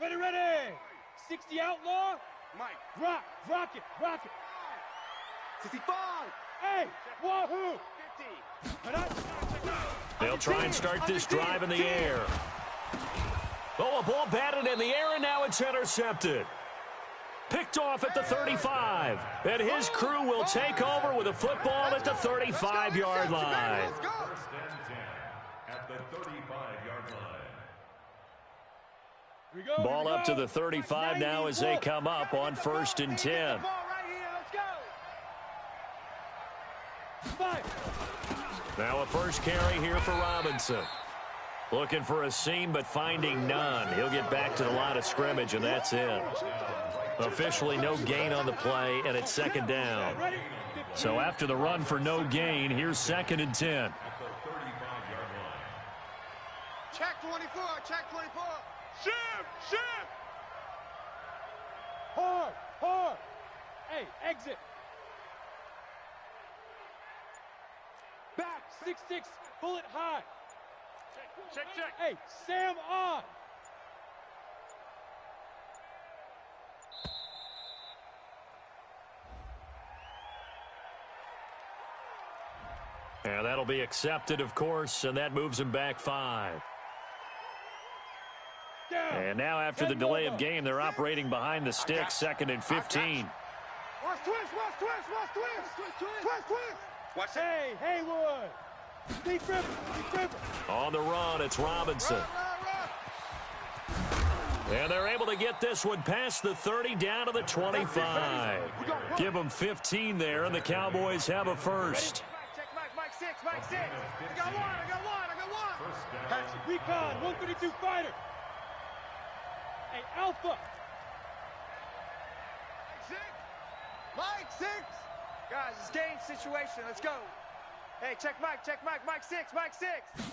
Ready, ready. 60 outlaw. Mike. Rock it. 65. Hey, wahoo. 50. They'll try and start this drive in the air. Oh, a ball batted in the air, and now it's intercepted. Picked off at the 35. And his crew will take over with a football at the 35-yard line. At the 35-yard line. Ball up to the 35 now as they come up on 1st and 10. Now a first carry here for Robinson. Looking for a seam, but finding none. He'll get back to the line of scrimmage, and that's it. Officially no gain on the play, and it's 2nd down. So after the run for no gain, here's 2nd and 10. Check 24. Shift. Hard. Hey, exit. Back, 6-6, bullet high. Check. Hey, Sam on. And that'll be accepted, of course, and that moves him back 5. And now after the delay of game, they're operating behind the sticks, 2nd and 15. Watch twist. Watch it. Hey, Haywood. Deep river. On the run, it's Robinson. And they're able to get this one past the 30 down to the 25. Give them 15 there, and the Cowboys have a first. Check Mike 6. I got one. Recon, 132 fighter. Hey, Alpha. Mike 6. Guys, it's game situation. Let's go. Hey, check Mike. Mike 6.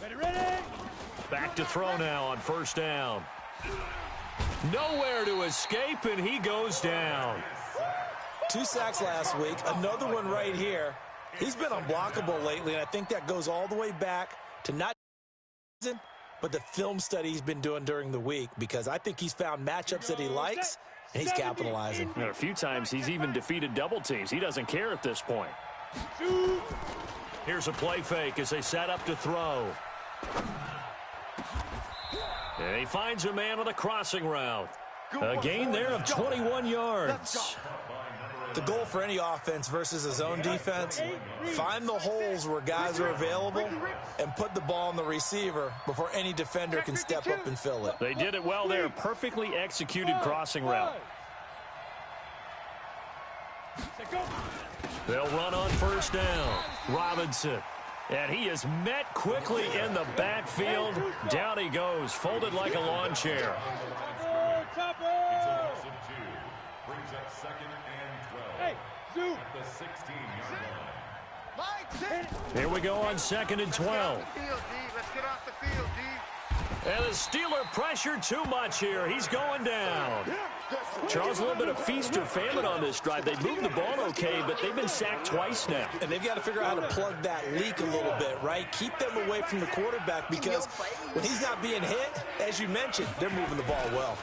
Ready. Back to throw now on 1st down. Nowhere to escape, and he goes down. 2 sacks last week, another one right here. He's been unblockable lately, and I think that goes all the way back to not but the film study he's been doing during the week, because I think he's found matchups that he likes, and he's capitalizing. And a few times he's even defeated double teams. He doesn't care at this point. Here's a play fake as they set up to throw. And he finds a man on a crossing route. A gain there of 21 yards. The goal for any offense versus a zone defense, find the holes where guys are available and put the ball on the receiver before any defender can step up and fill it. They did it well there. Perfectly executed crossing route. They'll run on 1st down. Robinson. And he is met quickly in the backfield. Down he goes, folded like a lawn chair. Brings up 2nd and 12. Hey, Zoo. At the 16-yard line. Here we go on 2nd and 12. Let's get off the field, D. And the Steeler pressure too much here. He's going down. Charles, a little bit of feast or famine on this drive. They moved the ball okay, but they've been sacked twice now. And they've got to figure out how to plug that leak a little bit, right? Keep them away from the quarterback, because when he's not being hit, as you mentioned, they're moving the ball well.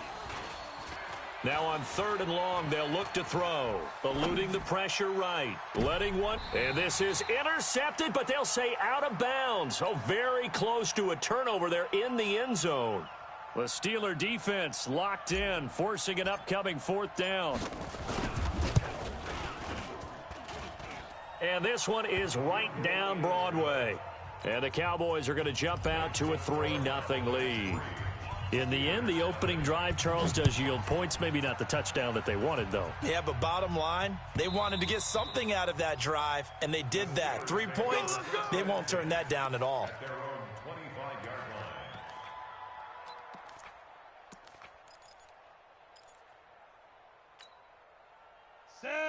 Now on 3rd and long, they'll look to throw. Eluding the pressure right. Letting one. And this is intercepted, but they'll say out of bounds. Oh, very close to a turnover there in the end zone. The Steeler defense locked in, forcing an upcoming 4th down. And this one is right down Broadway. And the Cowboys are going to jump out to a 3-0 lead. In the end, the opening drive, Charles, does yield points. Maybe not the touchdown that they wanted, though. Yeah, but bottom line, they wanted to get something out of that drive, and they did that. 3 points, they won't turn that down at all. At their own 25-yard line.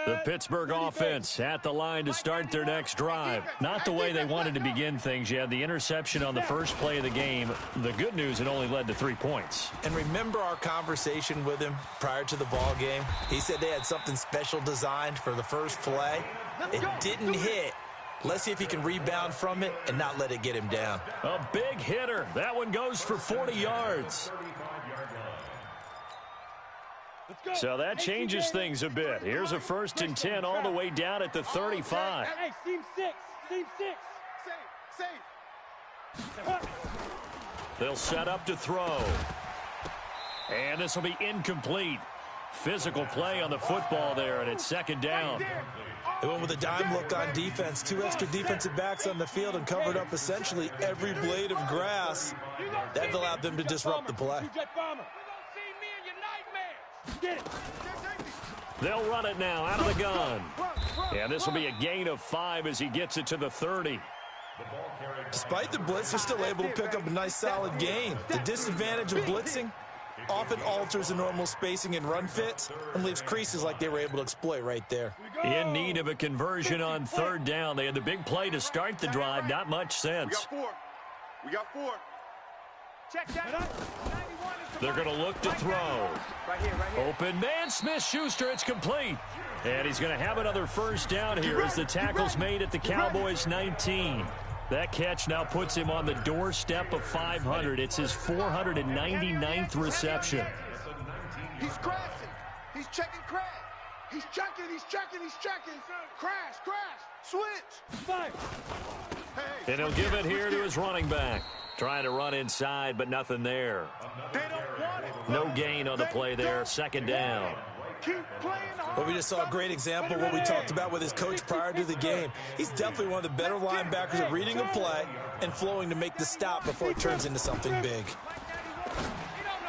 The Pittsburgh offense at the line to start their next drive. Not the way they wanted to begin things. You had the interception on the first play of the game. The good news, it only led to 3 points. And remember our conversation with him prior to the ball game? He said they had something special designed for the first play. It didn't hit. Let's see if he can rebound from it and not let it get him down. A big hitter. That one goes for 40 yards. Let's go. So that changes things a bit. Here's a 1st and 10 all the way down at the 35. Hey, seam 6. Seam 6. Safe. They'll set up to throw. And this will be incomplete. Physical play on the football there, and it's 2nd down. They went with a dime look on defense. 2 extra defensive backs on the field and covered up essentially every blade of grass. That allowed them to disrupt the play. They'll run it now out of the gun. And this will be a gain of 5 as he gets it to the 30. Despite the blitz, they're still able to pick up a nice solid gain. The disadvantage of blitzing often alters the normal spacing and run fits and leaves creases like they were able to exploit right there. In need of a conversion on 3rd down. They had the big play to start the drive. Not much sense. We got 4. Check that. They're going to look to throw. Right here. Open man, Smith-Schuster. It's complete. And he's going to have another 1st down here as the tackle's made at the Cowboys' 19. That catch now puts him on the doorstep of 500. It's his 499th reception. He's crashing. He's checking crash. He's checking. Crash. Switch. Fire. And he'll give it here to his running back. Trying to run inside, but nothing there. They don't want it. No gain on the play there. 2nd down. Keep playing hard. Well, we just saw a great example of what we talked about with his coach prior to the game. He's definitely one of the better linebackers at reading a play and flowing to make the stop before it turns into something big.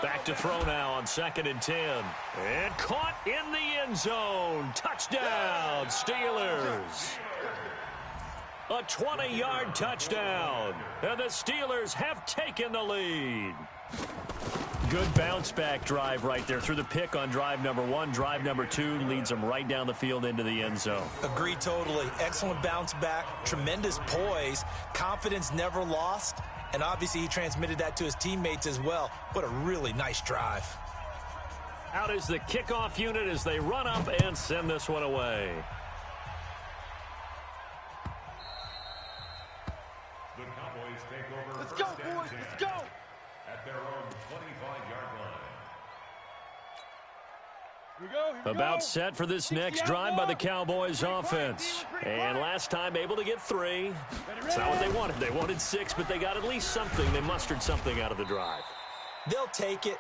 Back to throw now on 2nd and 10. And caught in the end zone. Touchdown, Steelers. A 20-yard touchdown. And the Steelers have taken the lead. Good bounce-back drive right there through the pick on drive number 1. Drive number 2 leads them right down the field into the end zone. Agree totally. Excellent bounce back, tremendous poise, confidence never lost, and obviously he transmitted that to his teammates as well. What a really nice drive. Out is the kickoff unit as they run up and send this one away. The Cowboys take over. Let's go, 1st and boys. 10 Let's go. At their own 25-yard line. Here we go. About set for this next drive by the Cowboys offense. And last time able to get 3. That's not what they wanted. They wanted 6, but they got at least something. They mustered something out of the drive. They'll take it.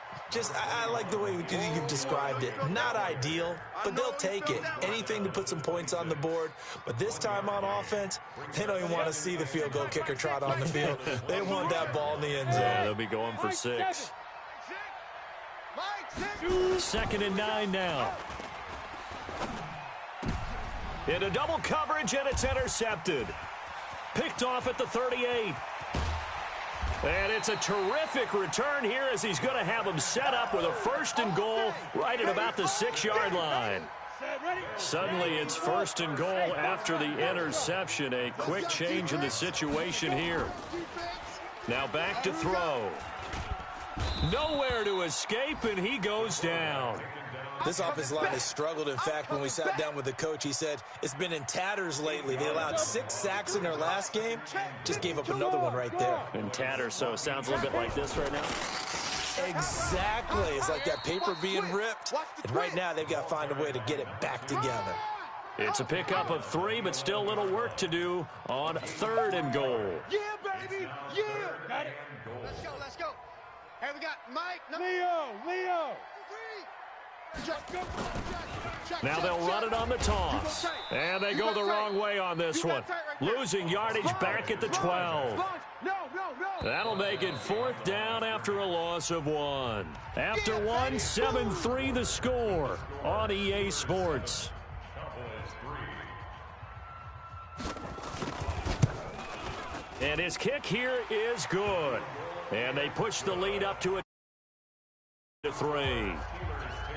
I like the way you've described it. Not ideal, but they'll take it. Anything to put some points on the board. But this time on offense, they don't even want to see the field goal kicker trot on the field. They want that ball in the end zone. Yeah, they'll be going for 6. 2nd and 9 now. Into double coverage, and it's intercepted. Picked off at the 38. And it's a terrific return here as he's going to have him set up with a 1st and goal right at about the 6-yard line. Suddenly it's 1st and goal after the interception. A quick change in the situation here. Now back to throw. Nowhere to escape, and he goes down. This offensive line has struggled. In fact, when we sat down with the coach, he said it's been in tatters lately. They allowed 6 sacks in their last game. Just gave up another one right there. In tatters, so it sounds a little bit like this right now. Exactly. It's like that paper being ripped. And right now, they've got to find a way to get it back together. It's a pickup of 3, but still a little work to do on 3rd and goal. Yeah, baby. Yeah. Got it. Let's go. Hey, we got Mike. Leo. Now they'll run it on the toss. And they go the wrong way on this one. Losing yardage back at the 12. That'll make it 4th down after a loss of 1. After 1, 7-3 the score on EA Sports. And his kick here is good. And they push the lead up to a 3.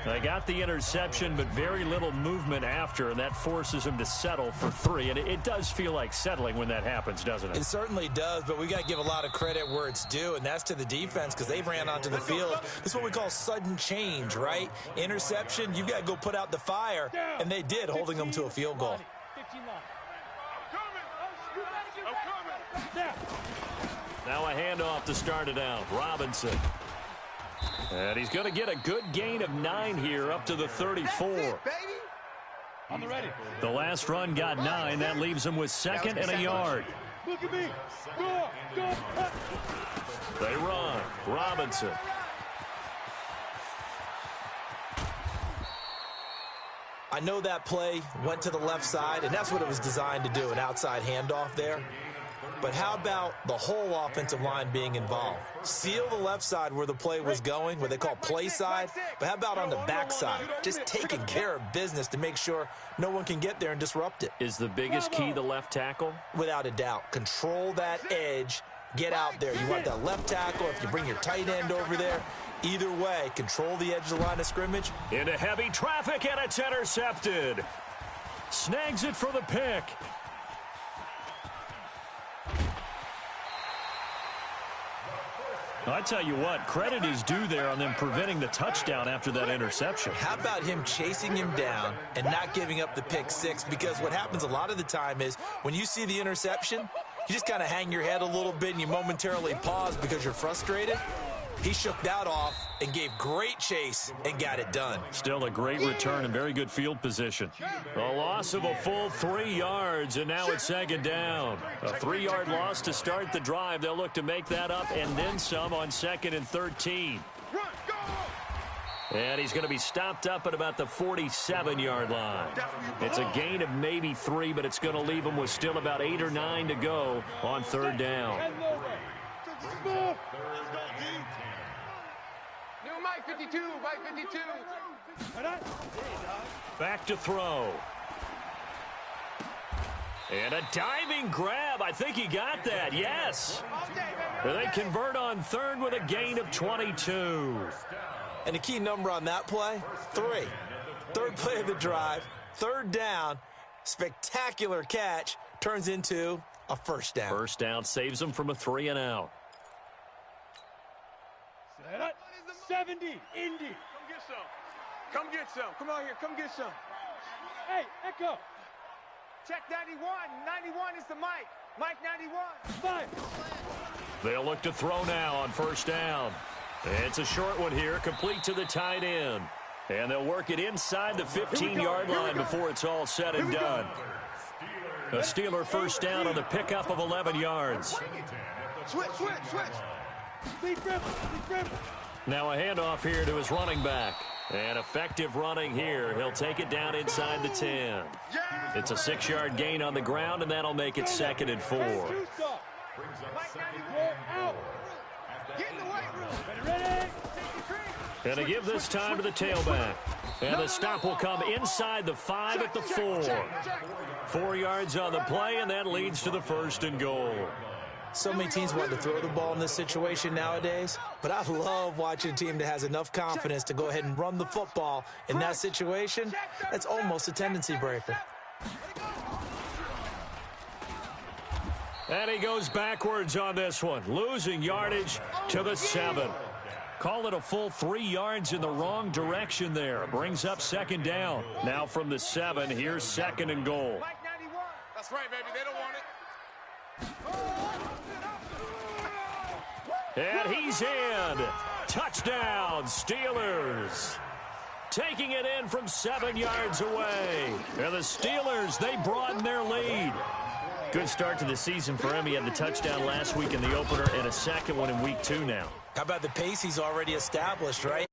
They got the interception, but very little movement after, and that forces him to settle for 3. And it does feel like settling when that happens, doesn't it? It certainly does, but we got to give a lot of credit where it's due, and that's to the defense because they ran onto the field. This is what we call sudden change, right? Interception, you got to go put out the fire, and they did, holding them to a field goal. Now a handoff to start it out. Robinson. And he's going to get a good gain of 9 here up to the 34. That's it, baby. On the ready. The last run got 9. That leaves him with second and a yard. Look at me. Go. Go. They run. Robinson. I know that play went to the left side, and that's what it was designed to do, an outside handoff there. But how about the whole offensive line being involved? Seal the left side where the play was going, what they call play side, but how about on the back side? Just taking care of business to make sure no one can get there and disrupt it. Is the biggest key the left tackle? Without a doubt. Control that edge. Get out there. You want that left tackle. If you bring your tight end over there, either way, control the edge of the line of scrimmage. Into heavy traffic, and it's intercepted. Snags it for the pick. I tell you what, credit is due there on them preventing the touchdown after that interception. How about him chasing him down and not giving up the pick six? Because what happens a lot of the time is when you see the interception, you just kind of hang your head a little bit and you momentarily pause because you're frustrated. He shook that off and gave great chase and got it done. Still a great return and very good field position. A loss of a full 3 yards, and now it's second down. A 3-yard loss to start the drive. They'll look to make that up and then some on 2nd and 13. And he's going to be stopped up at about the 47-yard line. It's a gain of maybe 3, but it's going to leave him with still about 8 or 9 to go on 3rd down. Mike 52, Mike 52. Back to throw. And a diving grab. I think he got that. Yes. They convert on 3rd with a gain of 22. And the key number on that play, 3. 3rd play of the drive, 3rd down, spectacular catch, turns into a 1st down. 1st down saves them from a 3 and out. 70, Indy. Come get some. Come get some. Come on here. Come get some. Hey, Echo. Check 91. 91 is the Mike. Mike 91. 5. They'll look to throw now on 1st down. It's a short one here, complete to the tight end. And they'll work it inside the 15-yard line before it's all said and done. A Steeler 1st down on the pickup of 11 yards. Switch. Lead dribble. Now a handoff here to his running back. And effective running here. He'll take it down inside the 10. It's a 6-yard gain on the ground, and that'll make it 2nd and 4. Get in the weight room. Ready? And they give this time to the tailback. And the stop will come inside the 5 at the 4. 4 yards on the play, and that leads to the 1st and goal. So many teams want to throw the ball in this situation nowadays, but I love watching a team that has enough confidence to go ahead and run the football in that situation. That's almost a tendency breaker. And he goes backwards on this one, losing yardage to the 7. Call it a full 3 yards in the wrong direction there. Brings up 2nd down. Now from the 7, here's 2nd and goal. Mike 91. That's right, baby. They don't want it. And he's in. Touchdown, Steelers. Taking it in from 7 yards away. And the Steelers, they broaden their lead. Good start to the season for him. He had the touchdown last week in the opener and a second one in week 2 now. How about the pace he's already established, right?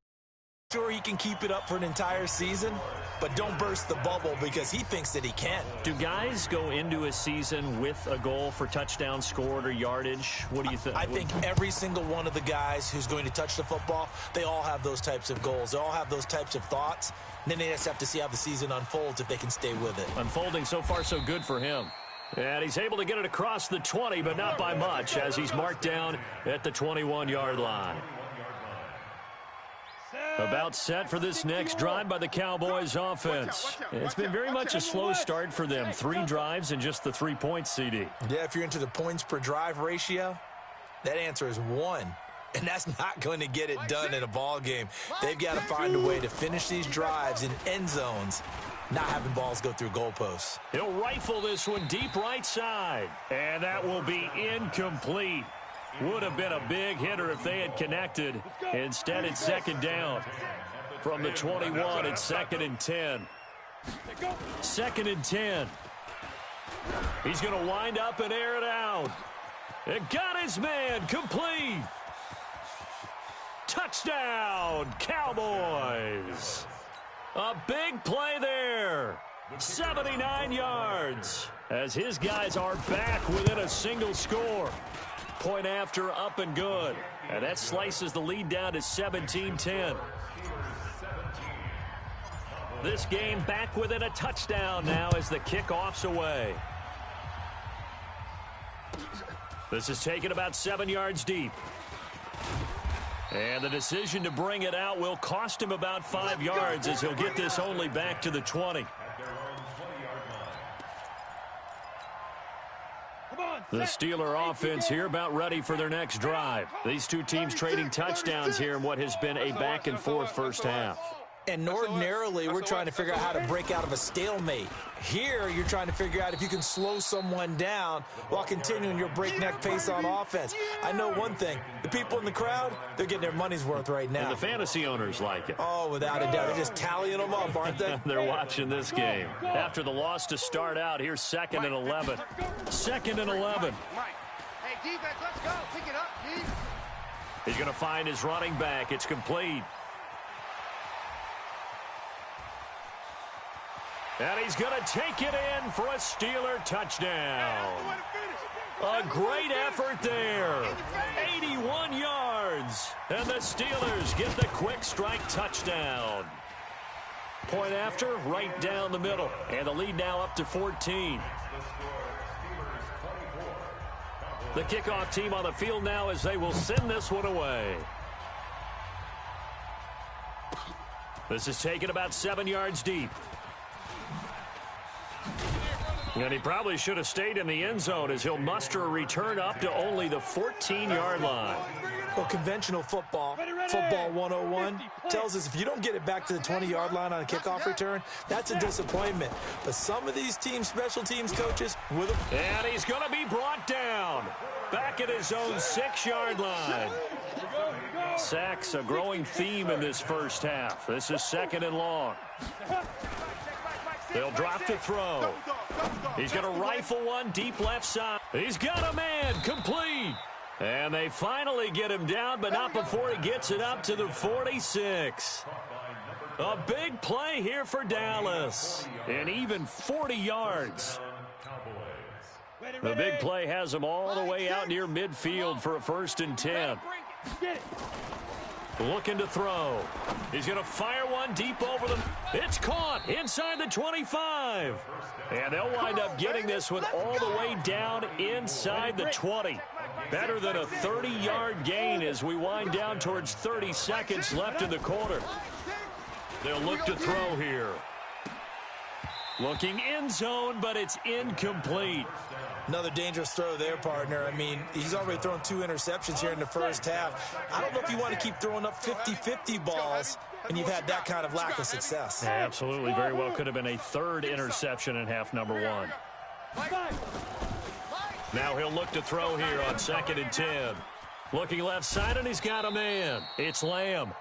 Sure, he can keep it up for an entire season, but don't burst the bubble because he thinks that he can. Do guys go into a season with a goal for touchdown scored or yardage? What do you think? I think every single one of the guys who's going to touch the football, they all have those types of goals. They all have those types of thoughts. And then they just have to see how the season unfolds if they can stay with it. Unfolding so far so good for him. And he's able to get it across the 20, but not by much as he's marked down at the 21-yard line. About set for this next drive by the Cowboys offense. It's been very much a slow start for them. 3 drives and just the 3 points, CD. Yeah, if you're into the points per drive ratio, that answer is 1. And that's not going to get it done in a ball game. They've got to find a way to finish these drives in end zones, not having balls go through goalposts. He'll rifle this one deep right side. And that will be incomplete. Would have been a big hitter if they had connected. Instead, it's second down. From the 21, it's 2nd and 10. 2nd and 10. He's going to wind up and air it out. It got his man complete. Touchdown, Cowboys. A big play there. 79 yards as his guys are back within a single score. Point after, up and good. And that slices the lead down to 17-10. This game back within a touchdown now as the kickoff's away. This is taken about 7 yards deep. And the decision to bring it out will cost him about 5 yards as he'll get this only back to the 20. The Steeler offense here about ready for their next drive. These two teams trading touchdowns here in what has been a back-and-forth first half. And ordinarily, we're trying to figure out how to break out of a stalemate. Here, you're trying to figure out if you can slow someone down while continuing your breakneck pace on offense. I know one thing. The people in the crowd, they're getting their money's worth right now. And the fantasy owners like it. Oh, without a doubt. They're just tallying them up, aren't they? They're watching this game. After the loss to start out, here's 2nd and 11. 2nd and 11. Hey, defense, let's go. Pick it up, D. He's going to find his running back. It's complete. And he's going to take it in for a Steeler touchdown. A great effort there. 81 yards. And the Steelers get the quick strike touchdown. Point after, right down the middle. And the lead now up to 14. The kickoff team on the field now as they will send this one away. This is taken about 7 yards deep. And he probably should have stayed in the end zone as he'll muster a return up to only the 14-yard line. Well, conventional football 101, tells us if you don't get it back to the 20-yard line on a kickoff return, that's a disappointment. But some of these teams, special teams coaches, with him. And he's going to be brought down. Back at his own 6-yard line. Sacks, a growing theme in this first half. This is 2nd and long. They'll drop to throw. He's going to rifle one deep left side. He's got a man complete. And they finally get him down, but not before he gets it up to the 46. A big play here for Dallas. And even 40 yards. The big play has him all the way out near midfield for a 1st and 10. Looking to throw. He's going to fire one deep over them. It's caught inside the 25. And they'll wind up getting this one all the way down inside the 20. Better than a 30-yard gain as we wind down towards 30 seconds left in the quarter. They'll look to throw here. Looking end zone, but it's incomplete. Another dangerous throw there, partner. I mean, he's already thrown 2 interceptions here in the first half. I don't know if you want to keep throwing up 50-50 balls, and you've had that kind of lack of success. Yeah, absolutely. Very well could have been a 3rd interception in half number 1. Now he'll look to throw here on 2nd and 10. Looking left side, and he's got a man. It's Lamb.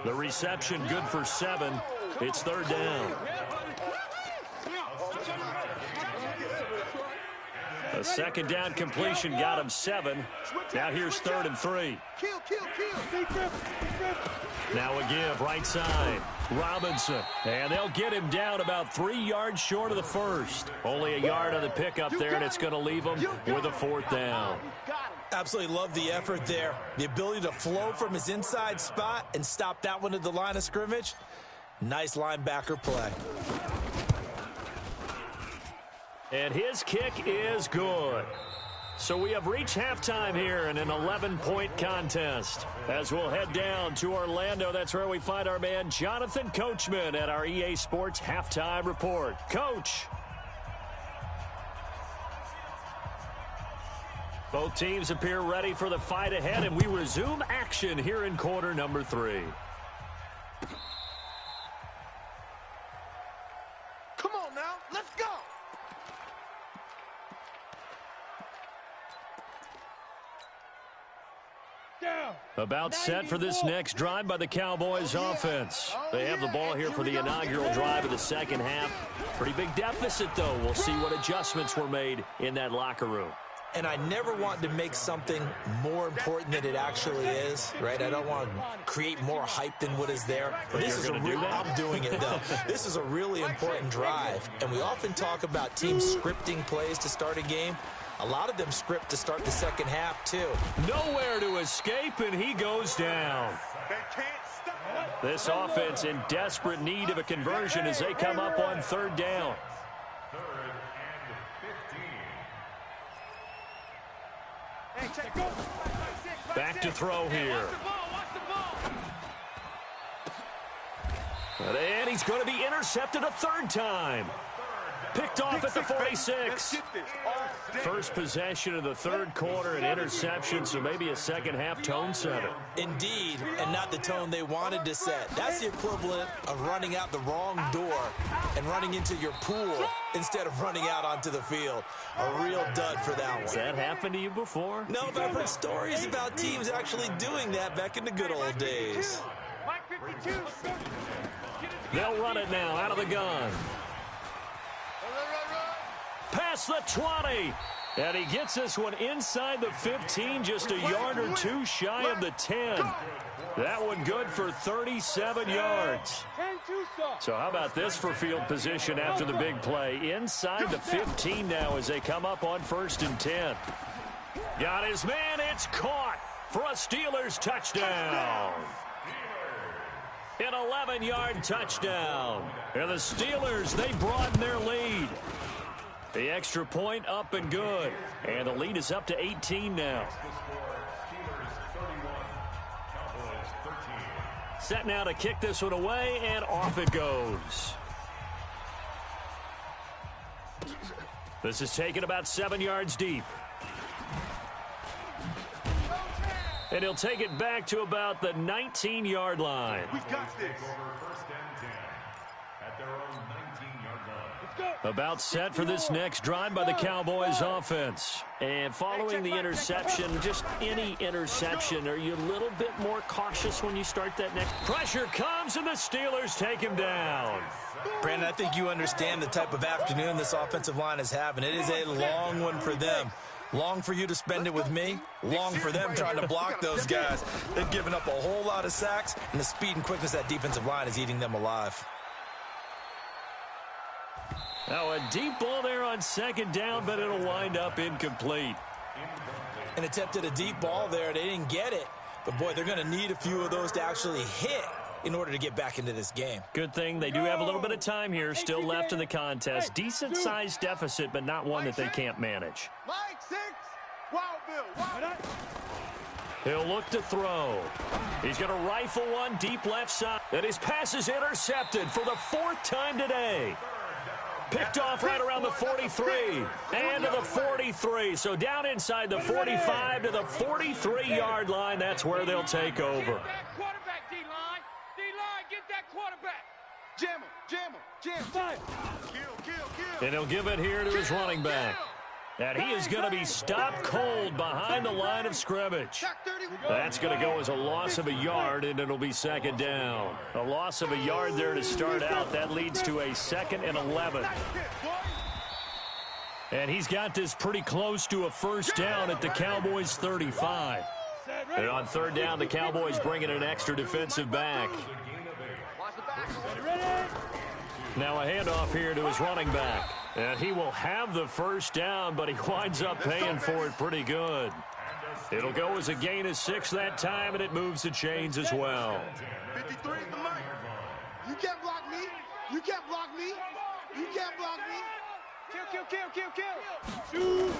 The reception good for 7. It's 3rd down. A 2nd down completion got him 7. Now here's 3rd and 3. Now a give right side. Robinson. And they'll get him down about 3 yards short of the 1st. Only a yard on the pickup there, and it's going to leave him with a 4th down. Absolutely love the effort there. The ability to flow from his inside spot and stop that one at the line of scrimmage. Nice linebacker play. And his kick is good. So we have reached halftime here in an 11-point contest. As we'll head down to Orlando, that's where we find our man Jonathan Coachman at our EA Sports Halftime Report. Coach. Both teams appear ready for the fight ahead, and we resume action here in quarter number 3. Come on now, let's go. Down. About set for this next drive by the Cowboys offense. They have the ball here for the inaugural drive of the second half. Pretty big deficit, though. We'll see what adjustments were made in that locker room. And I never want to make something more important than it actually is, right? I don't want to create more hype than what is there. But this is a real, I'm doing it, though. This is a really important drive. And we often talk about teams scripting plays to start a game. A lot of them script to start the second half, too. Nowhere to escape, and he goes down. They can't stop. This offense in desperate need of a conversion as they come up on third down. Third and 15. Hey, check. Go. Back to throw here. And he's going to be intercepted a third time. Picked off at the 46. First possession of the third quarter, an interception, so maybe a second-half tone setter. Indeed, and not the tone they wanted to set. That's the equivalent of running out the wrong door and running into your pool instead of running out onto the field. A real dud for that one. Has that happened to you before? No, but I've heard stories about teams actually doing that back in the good old days. Mike 52. They'll run it now out of the gun. Past the 20. And he gets this one inside the 15, just a yard or two shy of the 10. That one good for 37 yards. 10-2 stop. So how about this for field position after the big play? Inside the 15 now as they come up on 1st and 10. Got his man. It's caught for a Steelers touchdown. An 11-yard touchdown. And the Steelers, they broaden their lead. The extra point up and good. And the lead is up to 18 now. Set now to kick this one away, and off it goes. This is taken about 7 yards deep. And he'll take it back to about the 19-yard line. We got this. About set for this next drive by the Cowboys offense. And following the interception, just any interception, are you a little bit more cautious when you start that next? Pressure comes, and the Steelers take him down. Brandon, I think you understand the type of afternoon this offensive line is having. It is a long one for them. Long for you to spend it with me. Long for them trying to block those guys. They've given up a whole lot of sacks, and the speed and quickness of that defensive line is eating them alive. Now a deep ball there on second down, but it'll wind up incomplete. And attempted a deep ball there. They didn't get it. But, boy, they're going to need a few of those to actually hit in order to get back into this game. Good thing they do have a little bit of time here still left in the contest. Decent-sized deficit, but not one that they can't manage. Mike 6. Wildville. He'll look to throw. He's going to rifle one deep left side. And his pass is intercepted for the 4th time today. Picked off right around the 43 and to the 43. So down inside the 45 to the 43-yard line. That's where they'll take over. Get that quarterback, D-line. D-line, get that quarterback. Jam him. Kill. And he'll give it here to his running back. And he is going to be stopped cold behind the line of scrimmage. That's going to go as a loss of a yard, and it'll be second down. A loss of a yard there to start out. That leads to a 2nd and 11. And he's got this pretty close to a first down at the Cowboys' 35. And on third down, the Cowboys bring in an extra defensive back. Now a handoff here to his running back. And he will have the first down, but he winds up paying for it pretty good. It'll go as a gain of 6 that time, and it moves the chains as well. 53 is the money. You can't block me. You can't block me. You can't block me. Kill.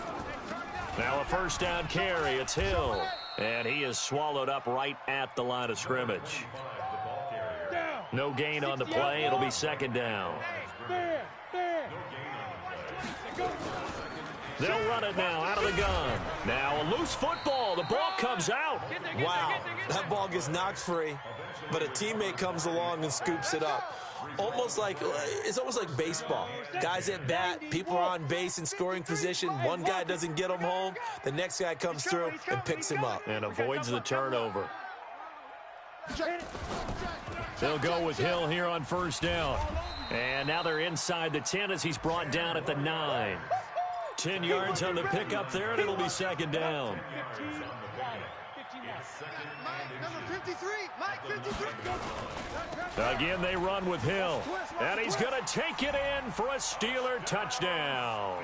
Now a first down carry. It's Hill. And he is swallowed up right at the line of scrimmage. No gain on the play. It'll be second down. They'll run it now out of the gun. Now a loose football. The ball comes out. Wow, that ball gets knocked free, but a teammate comes along and scoops it up. It's almost like baseball. Guys at bat, people are on base in scoring position. One guy doesn't get him home. The next guy comes through and picks him up. And avoids the turnover. They'll go with Hill here on first down. And now they're inside the 10 as he's brought down at the 9. 10 yards on the pickup there, and it'll be second down. Number 53, Mike 53. Again, they run with Hill. And he's going to take it in for a Steeler touchdown.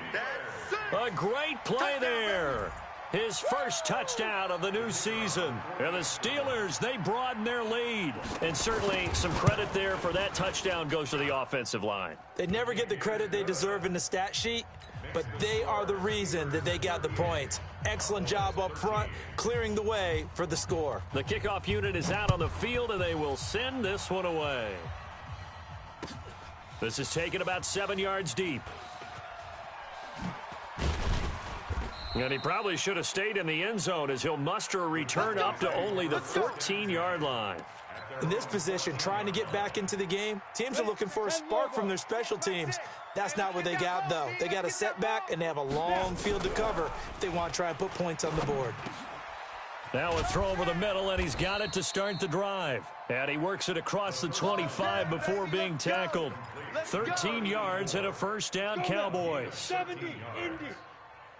A great play there. His first touchdown of the new season. And the Steelers, they broaden their lead. And certainly some credit there for that touchdown goes to the offensive line. They never get the credit they deserve in the stat sheet, but they are the reason that they got the points. Excellent job up front, clearing the way for the score. The kickoff unit is out on the field, and they will send this one away. This is taken about 7 yards deep. And he probably should have stayed in the end zone as he'll muster a return up to only the 14-yard line. In this position, trying to get back into the game, teams are looking for a spark from their special teams. That's not what they got, though. They got a setback, and they have a long field to cover if they want to try and put points on the board. Now a throw over the middle, and he's got it to start the drive. And he works it across the 25 before being tackled. 13 yards and a first down, Cowboys. 70, Indy.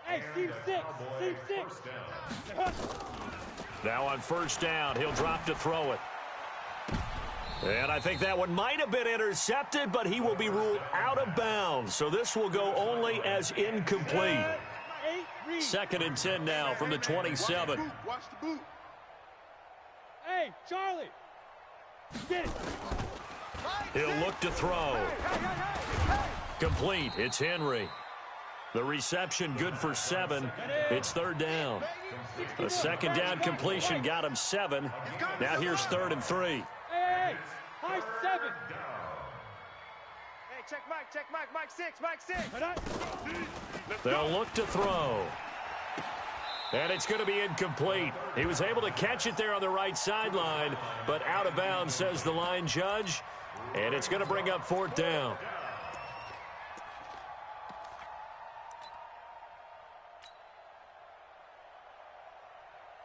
Hey, seam 6. Now on first down, he'll drop to throw it. And I think that one might have been intercepted, but he will be ruled out of bounds. So this will go only as incomplete. Second and 10 now from the 27. Watch the boot. Hey, Charlie. Get it. He'll look to throw. Complete. It's Henry. The reception good for 7. It's third down. A second down completion got him 7. Now here's 3rd and 3. Hey, high 7. Hey, check Mike 6. They'll look to throw. And it's going to be incomplete. He was able to catch it there on the right sideline, but out of bounds, says the line judge. And it's going to bring up 4th down.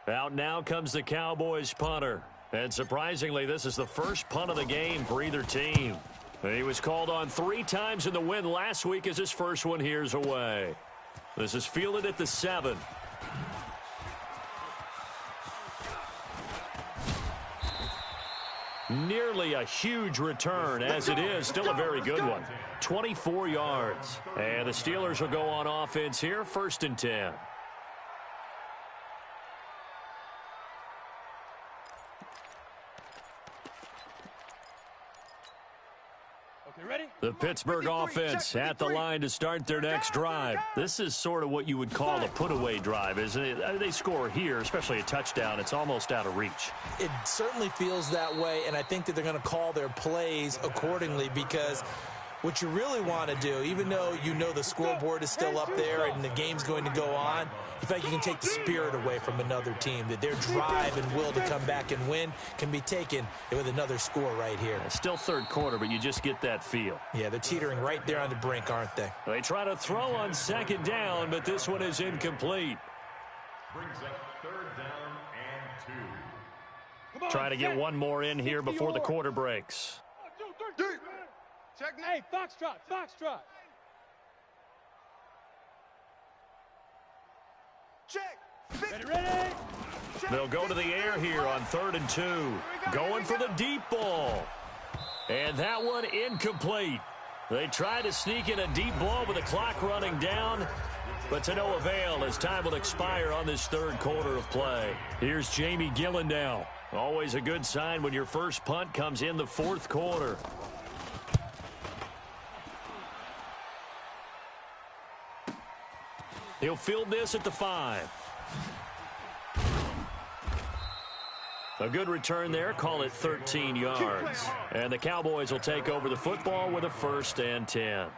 Out now comes the Cowboys punter. And surprisingly, this is the first punt of the game for either team. He was called on 3 times in the win last week as his first one here's away. This is fielded at the 7. Nearly a huge return, as it is still a very good one. 24 yards. And the Steelers will go on offense here, 1st and 10. The Pittsburgh offense at the line to start their next drive. This is sort of what you would call a put-away drive, isn't it? They score here, especially a touchdown. It's almost out of reach. It certainly feels that way, and I think that they're going to call their plays accordingly because what you really want to do, even though you know the scoreboard is still up there and the game's going to go on, you feel like you can take the spirit away from another team, that their drive and will to come back and win can be taken with another score right here. It's still 3rd quarter, but you just get that feel. Yeah, they're teetering right there on the brink, aren't they? They try to throw on 2nd down, but this one is incomplete. Brings up 3rd down and 2. Trying to get one more in here before the quarter breaks. Check. Hey, Foxtrot. Check. Ready. They'll go to the air here on 3rd and 2. Going for the deep ball. And that one incomplete. They try to sneak in a deep ball with the clock running down, but to no avail as time will expire on this 3rd quarter of play. Here's Jamie Gillen now. Always a good sign when your first punt comes in the 4th quarter. He'll field this at the 5. A good return there. Call it 13 yards. And the Cowboys will take over the football with a 1st and 10.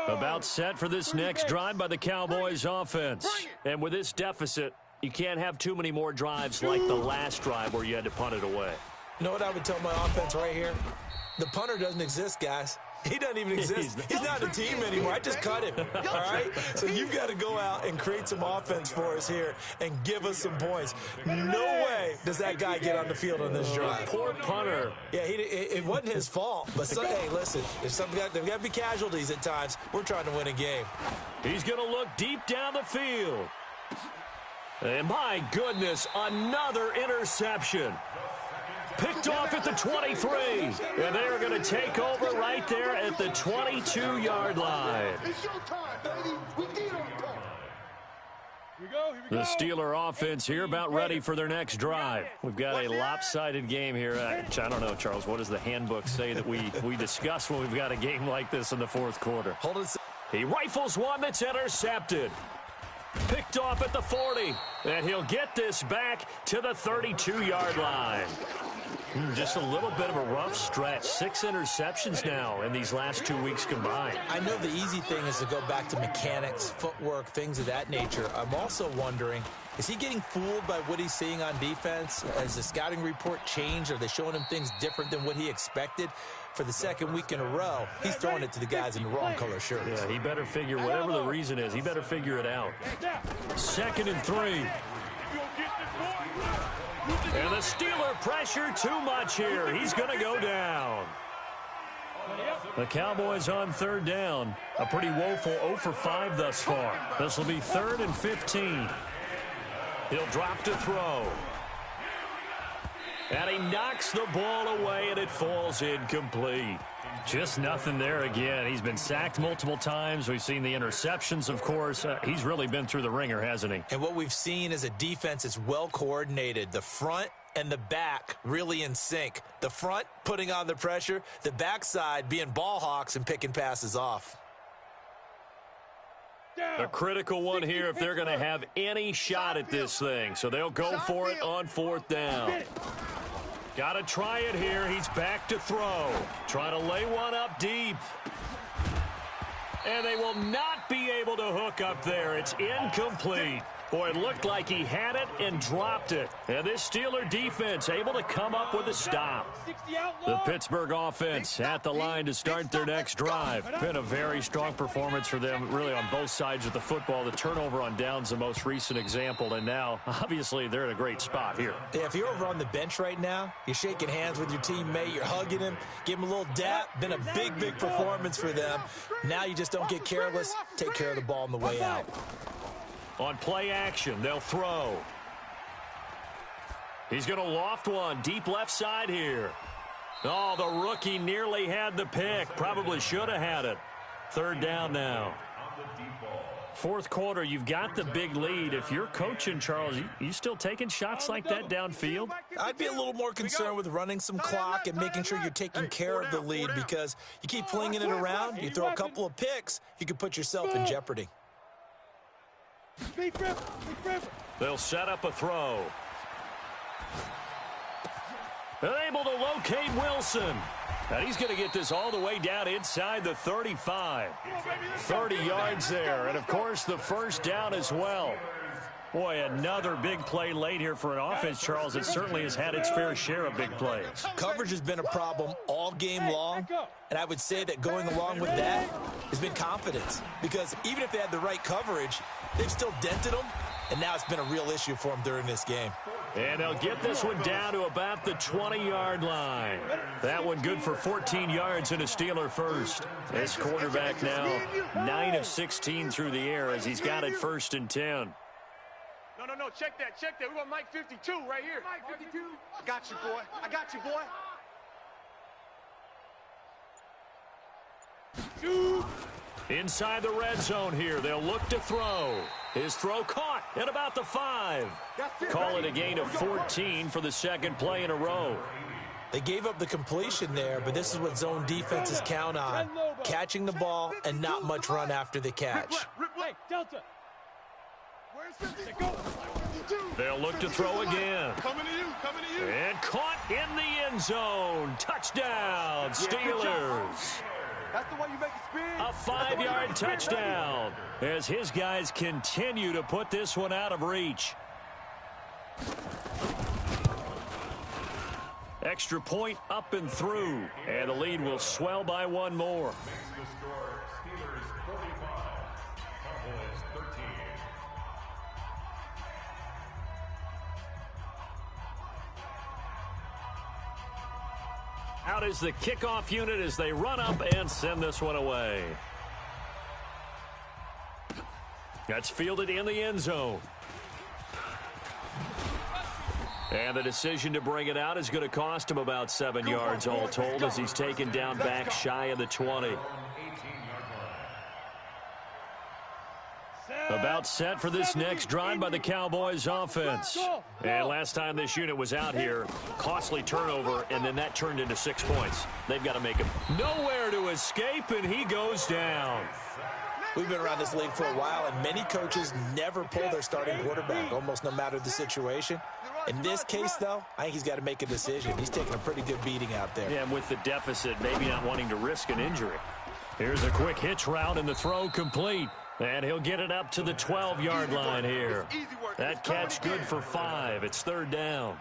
About set for this next drive by the Cowboys offense. And with this deficit, You can't have too many more drives like the last drive where you had to punt it away. You know what I would tell my offense right here? The punter doesn't exist, guys. He doesn't even exist. He's not a team anymore. I just cut him, all right? So you've got to go out and create some offense for us here and give us some points. No way does that guy get on the field on this drive. Poor punter. Yeah, it wasn't his fault. But, hey, listen, there's got to be casualties at times. We're trying to win a game. He's going to look deep down the field. And my goodness, another interception. Picked off at the 23. And they're going to take over right there at the 22-yard line. It's your time, baby. We get on top. Here we go. The Steeler offense here about ready for their next drive. We've got a lopsided game here. I don't know, Charles, what does the handbook say that we discuss when we've got a game like this in the fourth quarter? Hold it. He rifles one that's intercepted. Picked off at the 40. And he'll get this back to the 32-yard line. Just a little bit of a rough stretch. 6 interceptions now in these last 2 weeks combined. I know the easy thing is to go back to mechanics, footwork, things of that nature. I'm also wondering, is he getting fooled by what he's seeing on defense? Has the scouting report changed? Are they showing him things different than what he expected? For the second week in a row, he's throwing it to the guys in the wrong color shirts. Yeah, he better figure, whatever the reason is, he better figure it out. 2nd and 3. And the Steeler pressure too much here. He's going to go down. The Cowboys on 3rd down. A pretty woeful 0 for 5 thus far. This will be 3rd and 15. He'll drop to throw. And he knocks the ball away, and it falls incomplete. Just nothing there again. He's been sacked multiple times. We've seen the interceptions, of course. He's really been through the ringer, hasn't he? And what we've seen is a defense that's well coordinated. The front and the back really in sync. The front putting on the pressure, the backside being ball hawks and picking passes off. A critical one here if they're going to have any shot at this thing. So they'll go for it on 4th down. Got to try it here. He's back to throw. Trying to lay one up deep. And they will not be able to hook up there. It's incomplete. Boy, it looked like he had it and dropped it. And this Steeler defense able to come up with a stop. The Pittsburgh offense at the line to start their next drive. Been a very strong performance for them, really, on both sides of the football. The turnover on downs, the most recent example. And now, obviously, they're in a great spot here. Yeah, if you're over on the bench right now, you're shaking hands with your teammate, you're hugging him, give him a little dap. Been a big, big performance for them. Now you just don't get careless. Take care of the ball on the way out. On play action, they'll throw. He's going to loft one deep left side here. Oh, the rookie nearly had the pick. Probably should have had it. 3rd down now. 4th quarter, you've got the big lead. If you're coaching, Charles, you still taking shots like that downfield? I'd be a little more concerned with running some clock and making sure you're taking care of the lead, because you keep flinging it around, you throw a couple of picks, you can put yourself in jeopardy. They'll set up a throw. They're able to locate Wilson. And he's going to get this all the way down inside the 35. 30 yards there. And, of course, the 1st down as well. Boy, another big play late here for an offense, Charles. It certainly has had its fair share of big plays. Coverage has been a problem all game long. And I would say that going along with that has been confidence. Because even if they had the right coverage, they've still dented them. And now it's been a real issue for them during this game. And they'll get this one down to about the 20-yard line. That one good for 14 yards and a Steeler first. This quarterback now 9 of 16 through the air as he's got it 1st and 10. No, check that. We got Mike 52 right here. Mike 52? I got you, boy. Inside the red zone here, they'll look to throw. His throw caught at about the 5. Call it a gain of 14 for the 2nd play in a row. They gave up the completion there, but this is what zone defenses count on. Catching the ball and not much run after the catch. Hey, Delta. They'll look to throw again. Coming to you. And caught in the end zone. Touchdown, Steelers. That's the way you make it spin. A 5-yard touchdown as his guys continue to put this one out of reach. Extra point up and through, and the lead will swell by one more. Makes the score Steelers 45, Cowboys 13. Out is the kickoff unit as they run up and send this one away. That's fielded in the end zone. And the decision to bring it out is going to cost him about 7 yards all told as he's taken down back shy of the 20. About set for this next drive by the Cowboys offense. And last time this unit was out here, costly turnover, and then that turned into 6 points. They've got to make him nowhere to escape, and he goes down. We've been around this league for a while, and many coaches never pull their starting quarterback, almost no matter the situation. In this case, though, I think he's got to make a decision. He's taking a pretty good beating out there. Yeah, and with the deficit, maybe not wanting to risk an injury. Here's a quick hitch route, and the throw complete. And he'll get it up to the 12-yard line here. That catch good for 5. It's third down.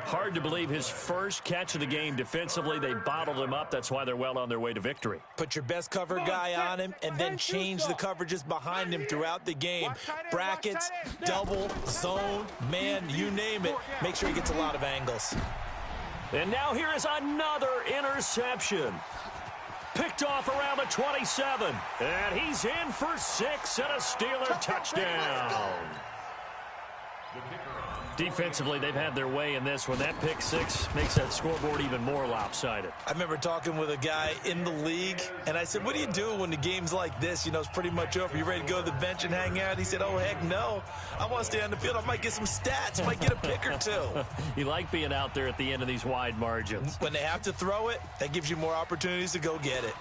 Hard to believe his first catch of the game defensively. They bottled him up. That's why they're well on their way to victory. Put your best cover guy on him and then change the coverages behind him throughout the game. Brackets, double, zone, man, you name it. Make sure he gets a lot of angles. And now here is another interception. Picked off around the 27. And he's in for 6 and a Steeler touchdown. Defensively, they've had their way in this one. That pick 6 makes that scoreboard even more lopsided. I remember talking with a guy in the league, and I said, what do you do when the game's like this? You know, it's pretty much over. You ready to go to the bench and hang out? He said, oh, heck no. I want to stay on the field. I might get some stats. Might get a pick or two. You like being out there at the end of these wide margins. When they have to throw it, that gives you more opportunities to go get it.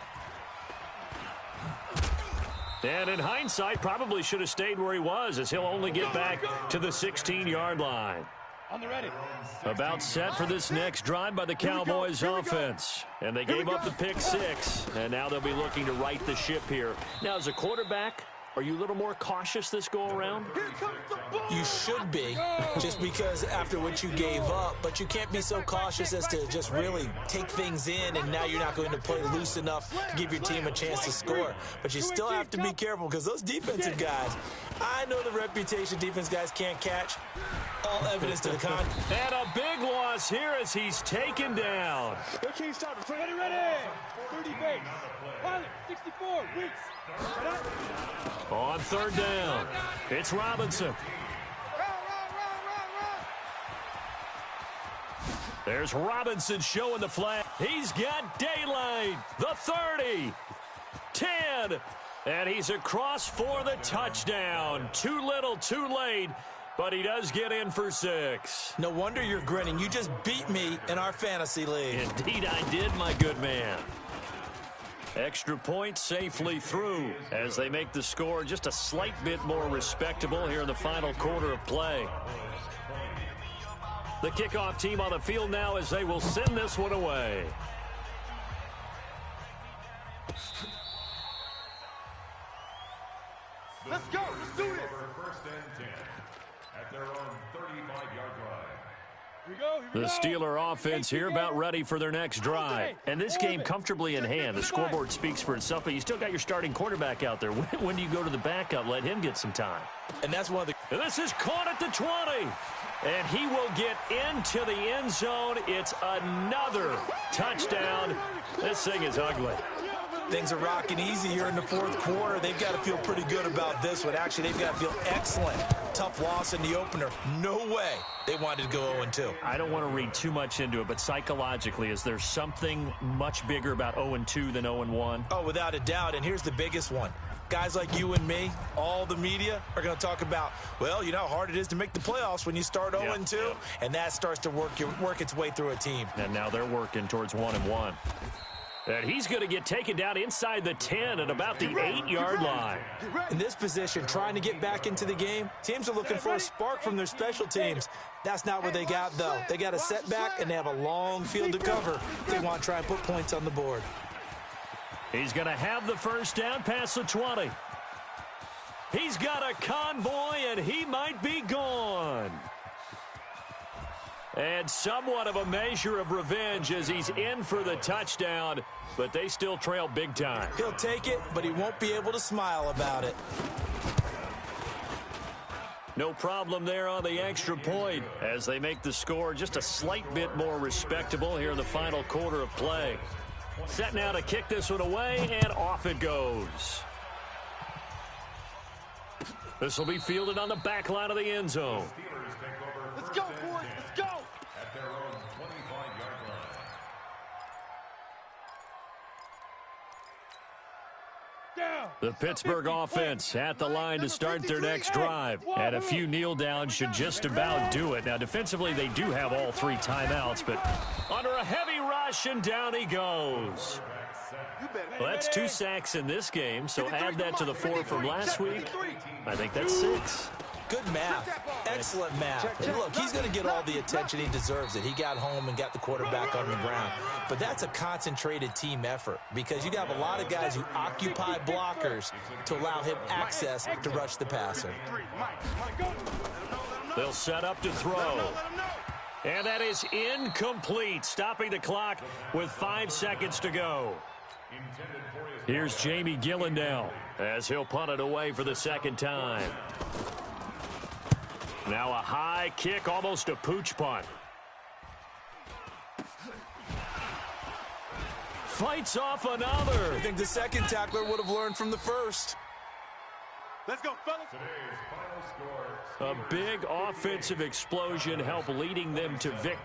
And in hindsight, probably should have stayed where he was, as he'll only get back to the 16-yard line. On the ready. About set for this next drive by the Cowboys offense. And they gave up the pick 6, and now they'll be looking to right the ship here. Now, as a quarterback, are you a little more cautious this go-around? You should be, just because after what you gave up, but you can't be so cautious as to just really take things in, and now you're not going to play loose enough to give your team a chance to score. But you still have to be careful, because those defensive guys, I know the reputation defense guys can't catch. All evidence to the contrary. And a big loss here as he's taken down. Ready, ready. 30 base. Pilot, 64, Weeks. On third down, it's Robinson. There's Robinson showing the flag. He's got daylight. The 30, 10, and he's across for the touchdown. Too little, too late, but he does get in for 6. No wonder you're grinning. You just beat me in our fantasy league. Indeed I did, my good man. Extra point safely through as they make the score just a slight bit more respectable here in the final quarter of play. The kickoff team on the field now as they will send this one away. Let's go. Let's do this. First and 10 at their own 35-yard line. The Steeler offense here about ready for their next drive. And this game comfortably in hand. The scoreboard speaks for itself, but you still got your starting quarterback out there. When do you go to the backup? Let him get some time. And that's one of the... And this is caught at the 20. And he will get into the end zone. It's another touchdown. This thing is ugly. Things are rocking easy here in the fourth quarter. They've got to feel pretty good about this one. Actually, they've got to feel excellent. Tough loss in the opener. No way they wanted to go 0-2. I don't want to read too much into it, but psychologically, is there something much bigger about 0-2 than 0-1? Oh, without a doubt, and here's the biggest one. Guys like you and me, all the media, are going to talk about, well, you know how hard it is to make the playoffs when you start 0-2, and that starts to work its way through a team. And now they're working towards 1-1. And he's going to get taken down inside the 10 at about the 8-yard line. In this position, trying to get back into the game, teams are looking for a spark from their special teams. That's not what they got, though. They got a setback, and they have a long field to cover if they want to try and put points on the board. He's going to have the first down past the 20. He's got a convoy, and he might be gone. And somewhat of a measure of revenge as he's in for the touchdown, but they still trail big time. He'll take it, but he won't be able to smile about it. No problem there on the extra point as they make the score just a slight bit more respectable here in the final quarter of play. Set now to kick this one away, and off it goes. This will be fielded on the back line of the end zone. Let's go, boys. Let's go. At their own 25-yard line. Down. The Pittsburgh offense at the line to start their next drive. And a few kneel downs should just about do it. Now, defensively, they do have all 3 timeouts, but under a heavy rush, and down he goes. Well, that's 2 sacks in this game, so add that to the 4 from last week. I think that's 6. Good math. Excellent math. And look, he's going to get all the attention he deserves it. He got home and got the quarterback on the ground. But that's a concentrated team effort because you have a lot of guys who occupy blockers to allow him access to rush the passer. They'll set up to throw. And that is incomplete, stopping the clock with 5 seconds to go. Here's Jamie Gillen now as he'll punt it away for the second time. Now a high kick, almost a pooch punt. Fights off another. I think the second tackler would have learned from the first. Let's go, fellas. Today's final score. A big offensive explosion helped leading them to victory.